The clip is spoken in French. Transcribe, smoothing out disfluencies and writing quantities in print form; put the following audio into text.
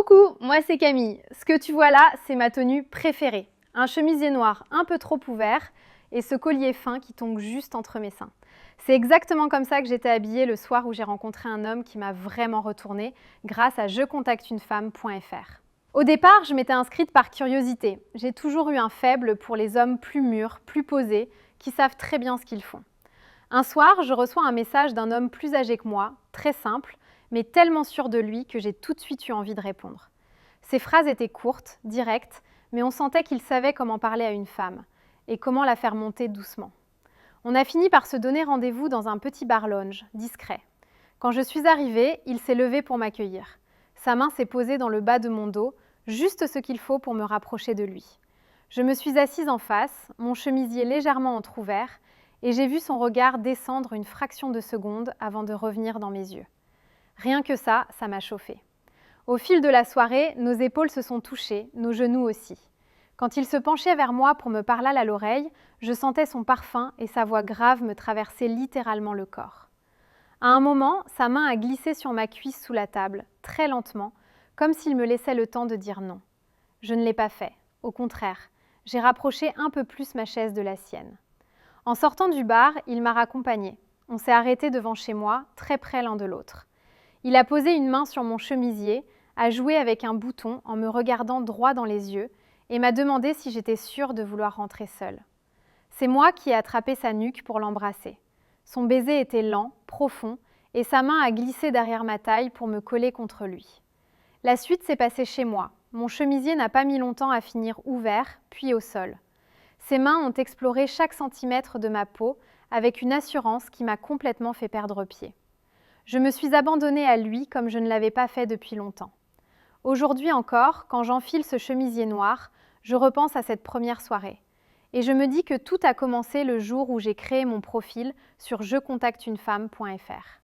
Coucou, moi c'est Camille. Ce que tu vois là, c'est ma tenue préférée. Un chemisier noir un peu trop ouvert et ce collier fin qui tombe juste entre mes seins. C'est exactement comme ça que j'étais habillée le soir où j'ai rencontré un homme qui m'a vraiment retournée grâce à jecontacteunefemme.fr. Au départ, je m'étais inscrite par curiosité. J'ai toujours eu un faible pour les hommes plus mûrs, plus posés, qui savent très bien ce qu'ils font. Un soir, je reçois un message d'un homme plus âgé que moi, très simple, mais tellement sûr de lui que j'ai tout de suite eu envie de répondre. Ses phrases étaient courtes, directes, mais on sentait qu'il savait comment parler à une femme et comment la faire monter doucement. On a fini par se donner rendez-vous dans un petit bar lounge, discret. Quand je suis arrivée, il s'est levé pour m'accueillir. Sa main s'est posée dans le bas de mon dos, juste ce qu'il faut pour me rapprocher de lui. Je me suis assise en face, mon chemisier légèrement entrouvert, et j'ai vu son regard descendre une fraction de seconde avant de revenir dans mes yeux. Rien que ça m'a chauffée. Au fil de la soirée, nos épaules se sont touchées, nos genoux aussi. Quand il se penchait vers moi pour me parler à l'oreille, je sentais son parfum et sa voix grave me traverser littéralement le corps. À un moment, sa main a glissé sur ma cuisse sous la table, très lentement, comme s'il me laissait le temps de dire non. Je ne l'ai pas fait, au contraire, j'ai rapproché un peu plus ma chaise de la sienne. En sortant du bar, il m'a raccompagnée. On s'est arrêtés devant chez moi, très près l'un de l'autre. Il a posé une main sur mon chemisier, a joué avec un bouton en me regardant droit dans les yeux et m'a demandé si j'étais sûre de vouloir rentrer seule. C'est moi qui ai attrapé sa nuque pour l'embrasser. Son baiser était lent, profond, et sa main a glissé derrière ma taille pour me coller contre lui. La suite s'est passée chez moi. Mon chemisier n'a pas mis longtemps à finir ouvert, puis au sol. Ses mains ont exploré chaque centimètre de ma peau avec une assurance qui m'a complètement fait perdre pied. Je me suis abandonnée à lui comme je ne l'avais pas fait depuis longtemps. Aujourd'hui encore, quand j'enfile ce chemisier noir, je repense à cette première soirée. Et je me dis que tout a commencé le jour où j'ai créé mon profil sur jecontacteunefemme.fr.